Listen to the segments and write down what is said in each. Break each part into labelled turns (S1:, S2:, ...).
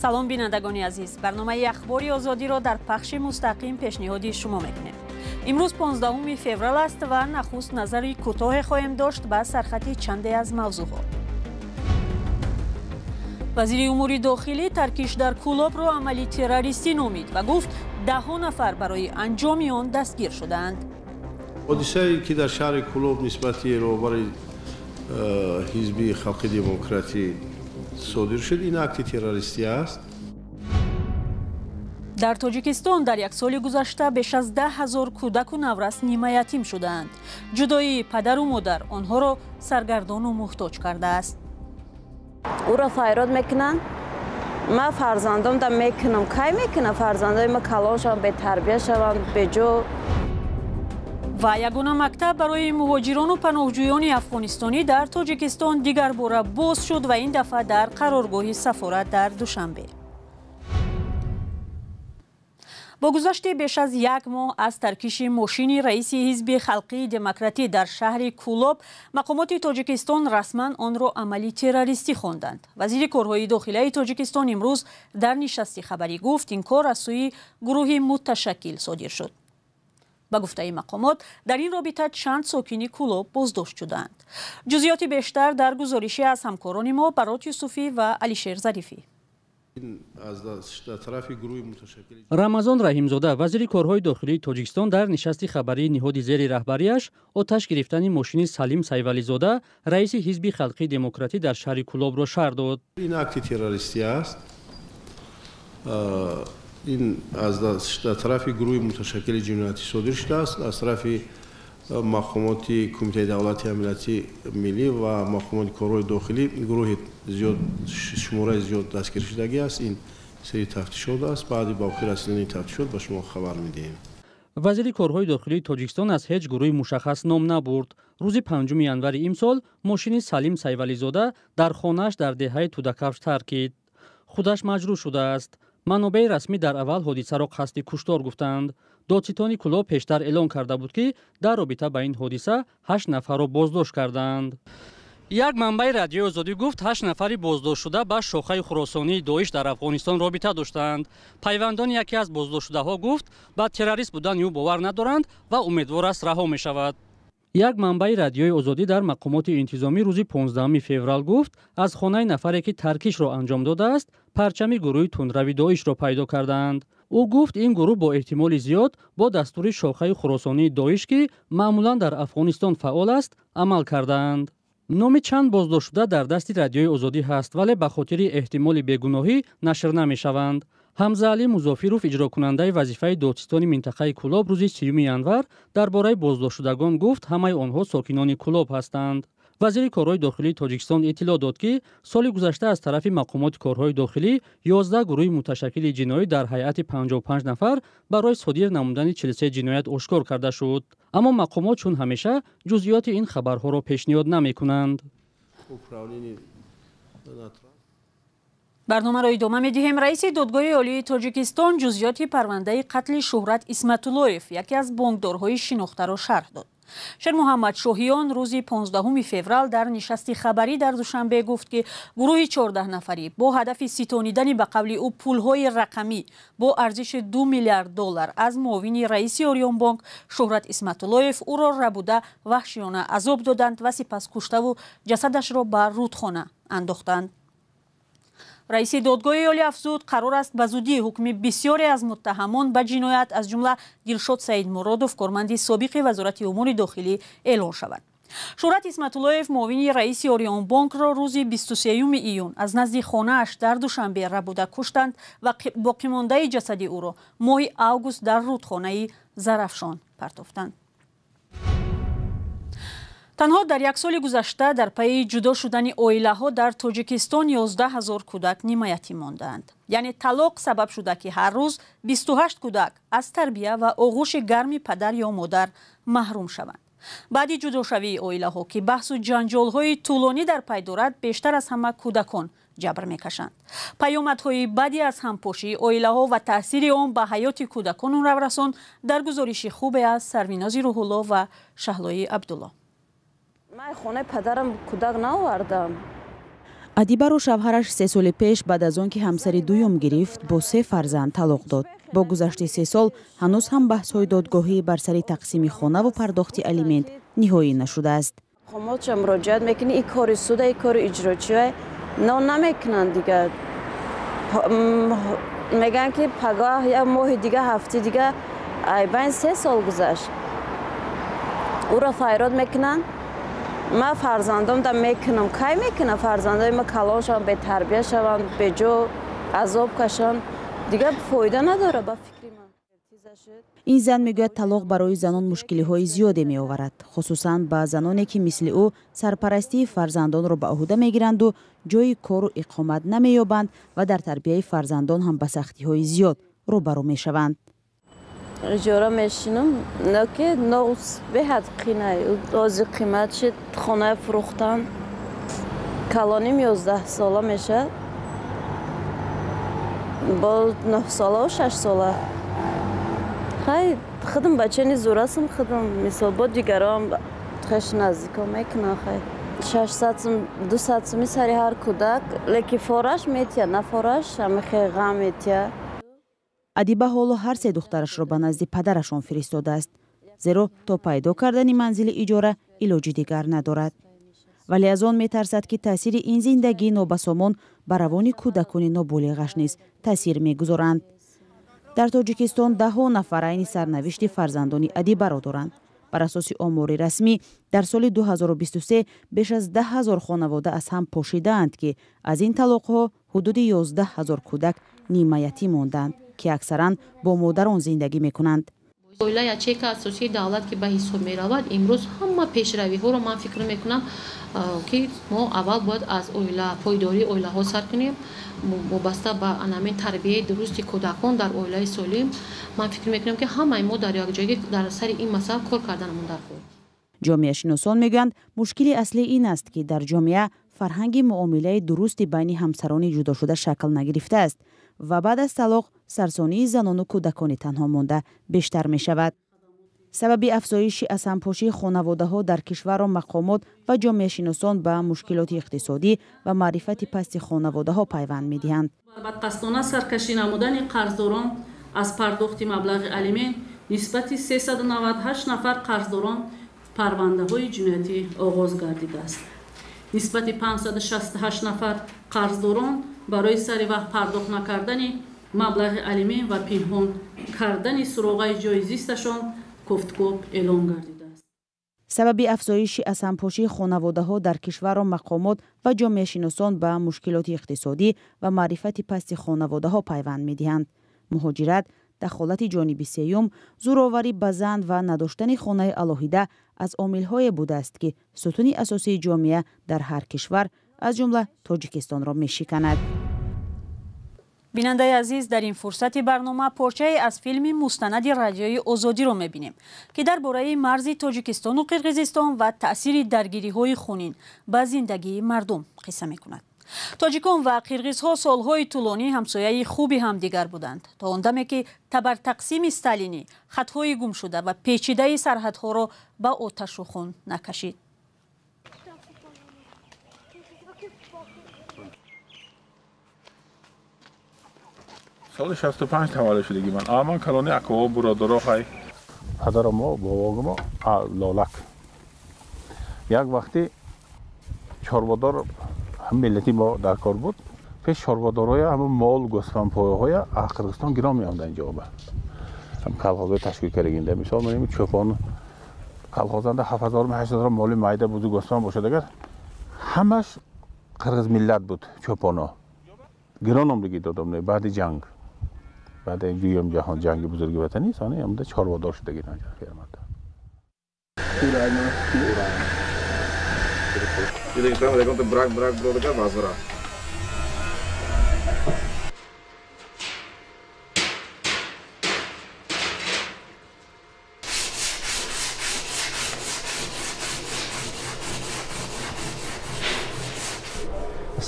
S1: салом бинандагони азиз, барномаи ахбори озодиро дар пахши мустақим пешниҳоди шумо мекунем. имрӯз 15 феврал аст ва нахуст назари кӯтоҳе хоҳем дошт ба сархати чанде аз мавзӯъҳо. вазири умури дохилӣ таркиш дар Кӯлобро амали террористӣ номид ва гуфт 10 нафар барои анҷоми он дастгир шудаанд.
S2: ҳодисае ки дар шаҳри Кӯлоб нисбати роҳбари ҳизби халқи демократӣ содир шуд, ин акти террористӣ аст.
S1: дар тоҷикистон дар як соли гузашта беш аз 10,000 кӯдаку наврас нимаятим шудаанд. ҷудоии падару модар онҳоро саргардону муҳтоҷ кардааст.
S3: уро файрод мекунанд, ма фарзандомда мекунам, кай мекунам фарзандаи ма калон шаванд, бетарбия шаванд, беҷо.
S1: ва ягона мактаб барои муҳоҷирону паноҳҷӯёни афғонистонӣ дар тоҷикистон дигар бора боз шуд ва ин дафъа дар қароргоҳи сафорат дар Душанбе. бо гузашти беш аз як моҳ аз таркиши мошини раиси ҳизби халқии демократӣ дар шаҳри Кӯлоб, мақомоти Тоҷикистон расман онро амали террористӣ хонданд. вазири корҳои дохилаи Тоҷикистон имрӯз дар нишасти хабарӣ гуфт, ин кор аз сӯи гурӯҳи муташаккил содир шуд. ба гуфтаи мақомот, дар ин робита чанд сокини Кӯлоб боздошт шуданд. ҷузъиёти бештар дар гузориши аз ҳамкорони мо Барот Юсуфӣ ва Алишер Зарифӣ.
S4: рамазон раҳимзода, вазири корҳои дохилии Тоҷикистон дар нишасти хабарии ниҳоди зери раҳбарияш оташ гирифтани мошини Салим Сайвализода, раиси ҳизби халқии демократӣ дар шаҳри Кӯлобро шаҳр дод.
S2: ин акти террористӣ аст. ин аз тарафи гурӯҳи муташаккили ҷиноятӣ содир шудааст, аз тарафи мақомоти кумитаи давлати амнияти миллӣ ва мақомоти корҳои дохилӣ гурӯҳи зиёд, шумораи зиёд дастгиршудагӣ аст. ин сери тафтишот аст. баъди ба охир расидани тафтишот ба шумо хабар медиҳем.
S4: вазири корҳои дохилии Тоҷикистон аз ҳеҷ гурӯҳи мушаххас ном набурд. рӯзи 5 январи имсол мошини Салим Сайвализода дар хонааш дар деҳаи Тудакавш таркид. худаш маҷрӯҳ шудааст. манобаи расмӣ дар аввал ҳодисаро қасди куштор гуфтанд. додситони Кӯлоб пештар эълон карда буд ки дар робита ба ин ҳодиса 8 нафарро боздошт карданд. як манбаи радиои озодӣ гуфт 8 нафари боздоштшуда ба шохаи хуросонии доиш дар афғонистон робита доштанд. пайвандони яке аз боздоштшудаҳо гуфт ба террорист будани ӯ бовар надоранд ва умедвор аст раҳо мешавад. як манбаи радиои озодӣ дар мақомоти интизомӣ рӯзи 15 феврал гуфт аз хонаи нафаре ки таркишро анҷом додааст парчами гурӯҳи тундрави доишро пайдо кардаанд. ӯ гуфт ин гурӯҳ бо эҳтимоли зиёд бо дастури шохаи хуросонии доиш ки маъмулан дар афғонистон фаъол аст амал кардаанд. номи чанд боздоштшуда дар дасти радиои озодӣ ҳаст, вале ба хотири эҳтимоли бегуноҳӣ нашр намешаванд. ҳамза Али Музофиров, иҷрокунандаи вазифаи додситони минтақаи Кӯлоб, рӯзи 30 январ дар бораи боздоштшудагон гуфт ҳамаи онҳо сокинони Кӯлоб ҳастанд. вазири корҳои дохилии Тоҷикистон иттилоъ дод ки соли гузашта аз тарафи мақомоти корҳои дохилӣ 11 гурӯҳи муташаккили ҷиноӣ дар ҳайати 55 нафар барои содир намудани 43 ҷиноят ошкор карда шуд. аммо мақомот чун ҳамеша ҷузъиёти ин хабарҳоро пешниҳод намекунанд.
S1: барномаро идома медиҳем. раиси додгоҳи олии Тоҷикистон ҷузъиёти парвандаи қатли Шуҳрат Исматуллоев, яке аз бонкдорҳои шинохтаро шарҳ дод. Шермуҳаммад Шоҳиён рӯзи 15 феврал дар нишасти хабарӣ дар Душанбе гуфт ки гурӯҳи 14 нафарӣ бо ҳадафи ситонидани ба қавли ӯ пулҳои рақамӣ бо арзиши $2 миллиард аз муовини раиси Орионбонк Шуҳрат Исматуллоев ӯро рабуда ваҳшиёна азоб доданд ва сипас куштаву ҷасадашро ба рудхона андохтанд. раиси додгоҳи олӣ афзуд, қарор аст ба зудӣ ҳукми бисёре аз муттаҳамон ба ҷиноят аз ҷумла Дилшод Саидмуродов, корманди собиқи вазорати умури дохилӣ эълон шавад. Шуҳрат Исматуллоев муовини раиси Орионбонкро рӯзи 23 июн аз назди хонааш дар Душанбе рабуда куштанд ва боқимондаи ҷасади ӯро моҳи август дар рудхонаи Зарафшон партофтанд. танҳо дар як соли гузашта дар пайи ҷудо шудани оилаҳо дар Тоҷикистон 11,000 кӯдак нимаятим мондаанд. яъне талоқ сабаб шуда ки ҳар рӯз 28 кӯдак аз тарбия ва оғӯши гарми падар ё модар маҳрум шаванд. баъди ҷудошавии оилаҳо ки баҳсу ҷанҷолҳои тӯлонӣ дар пай дорад, бештар аз ҳама кӯдакон ҷабр мекашанд. паёмадҳои баъди аз ҳампошии оилаҳо ва таъсири он ба ҳаёти кӯдакону раврасон дар гузориши хубе аз Сарвинози Рӯҳулло ва Шаҳлои Абдулло.
S3: من خونه پدرم کودک نآوردم.
S5: адибаро шавҳараш 3 соли пеш баъд аз он ки ҳамсари дуюм гирифт бо 3 фарзанд талоқ дод. бо гузашти 3 сол ҳанӯз ҳам баҳсҳои додгоҳӣ бар сари тақсими хонаву пардохти алимент ниҳоӣ нашудааст.
S3: хомодша муроҷиат мекунӣ и кори суда и кори иҷрочия но намекунанд дига. мегӯянд ки пагоҳ як моҳи дига ҳафти дига айбайн 3 сол гузашт. ӯро файрод мекунанд. ман фарзандомда мекунам кай мекунам фарзандаи ма калон шаванд бетарбия шаванд беҷо азоб кашанд дига фоида надора ба фикри ман.
S5: ин зан мегӯяд талоқ барои занон мушкилиҳои зиёде меоварад, хусусан ба заноне ки мисли ӯ сарпарастии фарзандонро ба оҳуда мегиранду ҷои кору иқомат намеёбанд ва дар тарбияи фарзандон ҳам ба сахтиҳои зиёд рӯбарӯ мешаванд.
S3: иҷора мешинам ноки ноғз беҳад қинай ози қимат шид хона фурӯхтан калоним 11 сола мешад бо 9 сола ва 6 сола хай худам бачани зурасам худам мисол бо дигарам хеш наздико мекунам хай 600 сум 200 суми сари ҳар кӯдак леки фораш метия на фораш ҳамихе ғам метия.
S5: адиба ҳоло ҳар 3 духтарашро ба назди падарашон фиристодааст, зеро то пайдо кардани манзили иҷора илоҷи дигар надорад. вале аз он метарсад ки таъсири ин зиндагии нобасомон ба равони кӯдакони ноболиғаш низ таъсир мегузоранд. дар тоҷикистон даҳҳо нафар айни сарнавишти фарзандони адибаро доранд. бар асоси омори расмӣ дар соли 2023 беш аз 10 000 хонавода аз ҳам пошидаанд ки аз ин талоқҳо ҳудуди 11 000 кӯдак нимаятӣ монданд ки аксаран бо модарон зиндагӣ мекунанд.
S6: оила ячейка асосии давлат ки ба ҳисоб меравад имрӯз ҳама пешравиҳоро ман фикр мекунам ки мо аввал бояд аз оила пойдории оилаҳо сар кунем вобаста ба анамин тарбияи дурусти кӯдакон дар оилаи солим. ман фикр мекунам ки ҳамаи мо дар якҷоягӣ дар сари ин масъала кор карданамон даркор.
S5: ҷомеашиносон мегӯянд мушкили аслӣ ин аст ки дар ҷомеа фарҳанги муомилаи дурусти байни ҳамсарони ҷудошуда шакл нагирифтааст ва баъд аз талоқ сарсонии занону кӯдакони танҳо монда бештар мешавад. сабаби афзоиши асампошии хонаводаҳо дар кишварро мақомот ва ҷомеашиносон ба мушкилоти иқтисодӣ ва маърифати пасти хонаводаҳо пайванд медиҳанд.
S7: бадқасдона саркашӣ намудани қарздорон аз пардохти маблағи алимент нисбати 398 нафар қарздорон парвандаҳои ҷиноятӣ оғоз гардидааст. нисбати 568 нафар қарздорон барои сари вақт пардохт накардани маблағи алимент ва пинҳон кардани суроғаи ҷои зисташон кофткоп эълон гардидааст.
S5: сабаби афзоиши асампошии хонаводаҳо дар кишварро мақомот ва ҷомеашиносон ба мушкилоти иқтисодӣ ва маърифати пасти хонаводаҳо пайванд медиҳанд. муҳоҷират, дахолати ҷониби сеюм, зӯроварӣ ба зан ва надоштани хонаи алоҳида аз омилҳое будааст ки сутуни асосии ҷомеа дар ҳар кишвар аз ҷумла Тоҷикистонро мешиканад.
S1: бинандаи азиз, дар ин фурсати барнома порчае аз филми мустанади радиои озодиро мебинем ки дар бораи марзи Тоҷикистону Қирғизистон ва таъсири даргириҳои хунин ба зиндагии мардум қисса мекунад. тоҷикон ва қирғизҳо солҳои тӯлонӣ ҳамсояи хуби ҳамдигар буданд то он даме ки табартақсими сталинӣ хатҳои гумшуда ва печидаи сарҳадҳоро ба оташу хун накашид.
S8: соли 65 таваллуд шудагӣ ман калони акаво буродаро хай падара мо бобоги мо лолак як вақти чорводор ҳам миллати мо дар кор буд пеш чорводороя ҳама мол гӯсфандпояҳоя аз Қирғизистон гиром меомда инҷо ба ҳам калхозҳои ташкил карагинда мисол менем чӯпон калхозанда 7000-8000 моли майда бузу гӯсфанд бошад агар ҳамаш қирғиз миллат буд чӯпоно гирон омдагӣ додам не баъди ҷанг баъди дуюм ҷаҳон ҷанги бузурги ватанӣ сони омда чорводор шудагӣ фермада брак бродага вазра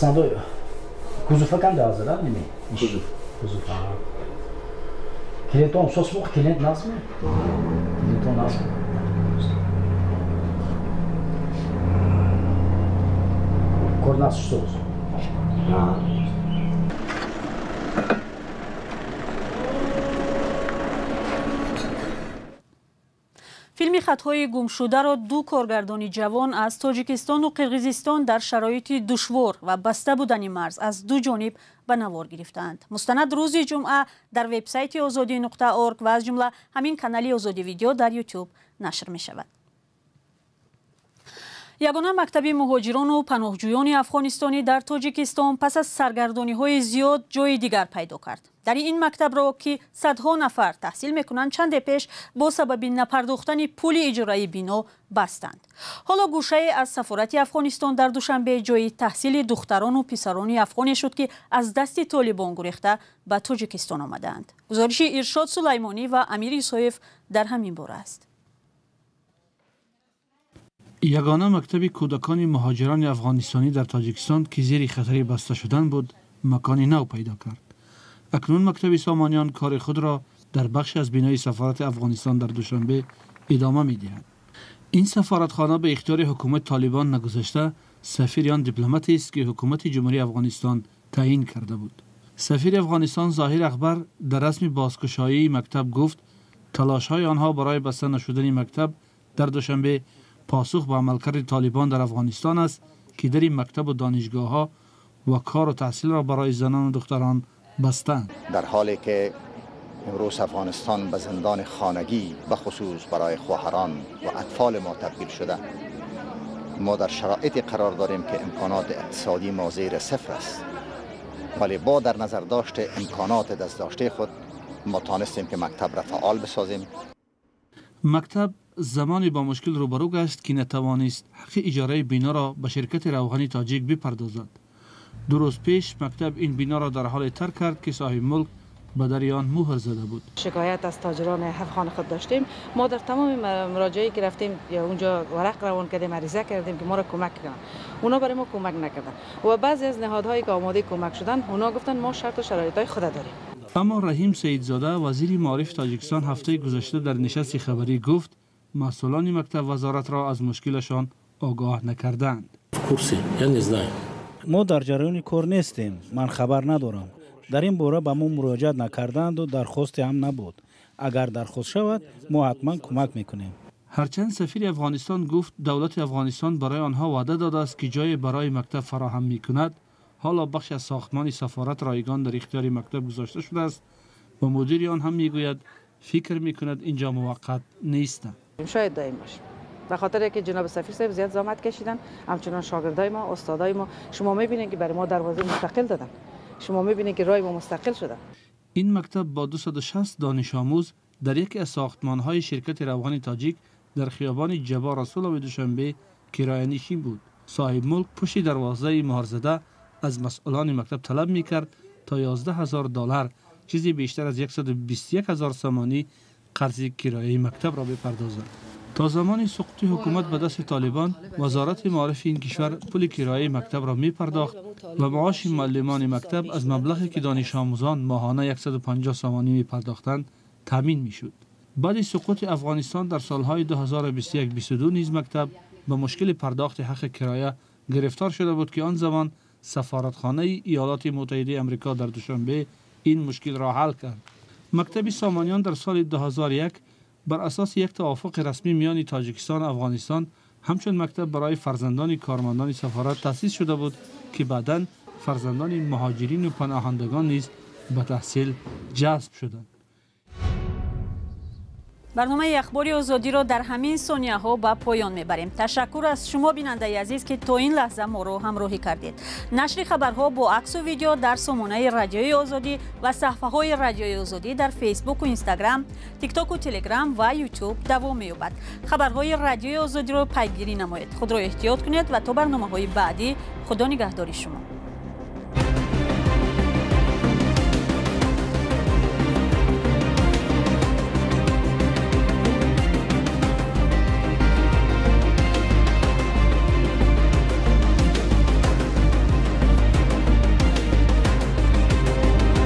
S9: Sandoio. Kuzufa kan da hazır ha mi? Kuzufa. Kilenton sos mu? Kilent naz mı? Kilenton naz mı? Kornas sos.
S1: فیلمی خطهای گم شده را دو کارگردانی جوان از تاجیکستان و قرقیزستان در شرایط دشوار و بسته بودن مرز از دو جانب به نوار گرفتند. مستند روز جمعه در وبسایت azadi.org و از جمله همین کانال آزادی ویدیو در یوتیوب نشر می شود. یگانه مکتب مهاجران و پناهجویان افغانستانی در تاجیکستان پس از سرگردانی‌های زیاد جای دیگر پیدا کرد. در این مکتب را که صدها نفر تحصیل میکنند چند پیش با سبب نپرداختن پول اجاره بنا بستند. حالا گوشه از سفارت افغانستان در دوشنبه جای تحصیل دختران و پسران افغانی شد که از دست طالبان گریخته به تاجیکستان آمدند. گزارش ارشاد سلیمانی و امیر یوسف در همین باره است.
S10: یگانه مکتب کودکان مهاجران افغانستانی در تاجیکستان که زیر خطر بسته شدن بود مکانی نو پیدا کرد. اکنون مکتب سامانیان کار خود را در بخش از بینای سفارت افغانستان در دوشنبه ادامه می‌دهد. این سفارتخانه به اختیار حکومت طالبان نگذشته سفیر آن دیپلماتی است که حکومت جمهوری افغانستان تعیین کرده بود. سفیر افغانستان ظاهر اکبر در رسم بازگشایی مکتب گفت تلاش‌های آنها برای بسته نشدن مکتب در دوشنبه پاسخ به عملکرد طالبان در افغانستان است که در این مکتب و دانشگاه‌ها و کار و تحصیل را برای زنان و دختران بستند.
S11: در حالی که امروز افغانستان به زندان خانگی به خصوص برای خواهران و اطفال ما تبدیل شده، ما در شرایطی قرار داریم که امکانات اقتصادی ما زیر صفر است، ولی با در نظر داشت امکانات دستداشته خود ما توانستیم که مکتب را فعال بسازیم.
S10: مکتب زمانی با مشکل روبرو گشت که نتوانست حق اجاره بنا را به شرکت روغنی تاجیک بپردازد. 2 روز پیش مکتب این بنا را در حال ترک کرد که صاحب ملک به در آن مهر زده بود.
S12: شکایت از تاجران افغان خود داشتیم. ما در تمام مراجعی که رفتیم یا اونجا ورق روان کردیم، عریضه کردیم که ما را کمک کنن. اونا برای ما کمک نکردن و بعضی از نهادهایی که آماده کمک شدن اونا گفتن ما شرط و شرایطای خود داریم.
S10: اما رحیم سیدزاده وزیر معارف تاجیکستان هفته گذشته در نشست خبری گفت مسئولان مکتب وزارت را از مشکلشان آگاه نکردند.
S9: ما در جریان کار نیستیم. من خبر ندارم. در این باره به ما مراجعت نکردند و درخواست هم نبود. اگر درخواست شود ما حتما کمک میکنیم.
S10: هرچند سفیر افغانستان گفت دولت افغانستان برای آنها وعده داده است که جای برای مکتب فراهم میکند، حالا بخش از ساختمان سفارت رایگان در اختیار مکتب گذاشته شده است و مدیر آن هم میگوید فکر میکند اینجا موقت نیست.
S12: شاید دائم باشه. به خاطر که جناب سفیر صاحب زیاد زحمت کشیدن، همچنان شاگردای ما، استادای ما، شما میبینید که برای ما دروازه مستقل دادن. شما میبینید که راه ما مستقل شده.
S10: این مکتب با 260 دانش آموز در یکی از ساختمان‌های شرکت روغن تاجیک در خیابان جبا رسول دوشنبه کرایه نشین بود. صاحب ملک پشت دروازه مهر زده از مسئولان مکتب طلب میکرد تا $11,000 چیزی بیشتر از 121,000 سامانی قرض کرایه مکتب را بپردازد. تا زمان سقوط حکومت به دست طالبان، وزارت معارف این کشور پول کرایه مکتب را می پرداخت و معاش معلمان مکتب از مبلغی که دانش آموزان ماهانه 150 سامانی می پرداختند تامین می شد. بعد سقوط افغانستان در سالهای 2021-22 نیز مکتب به مشکل پرداخت حق کرایه گرفتار شده بود که آن زمان سفارتخانه ایالات متحده آمریکا در دوشنبه این مشکل را حل کرد. مکتب سامانیان در سال 2001 بر اساس یک توافق رسمی میان تاجیکستان و افغانستان همچون مکتب برای فرزندان کارمندان سفارت تأسیس شده بود که بعداً فرزندان مهاجرین و پناهندگان نیز به تحصیل جذب شدند.
S1: برنامه اخباری آزادی را در همین ثانیه ها به پایان میبریم. تشکر از شما بیننده عزیز که تا این لحظه ما را همراهی کردید. نشر خبرها با عکس و ویدیو در سامانه رادیوی آزادی و صفحه های رادیوی آزادی در فیسبوک و اینستاگرام، تیک تاک و تلگرام و یوتیوب دوام می‌یابد. خبرهای رادیوی آزادی را پیگیری نمایید. خود را احتیاط کنید و تا برنامه‌های بعدی خدا نگهداری شما.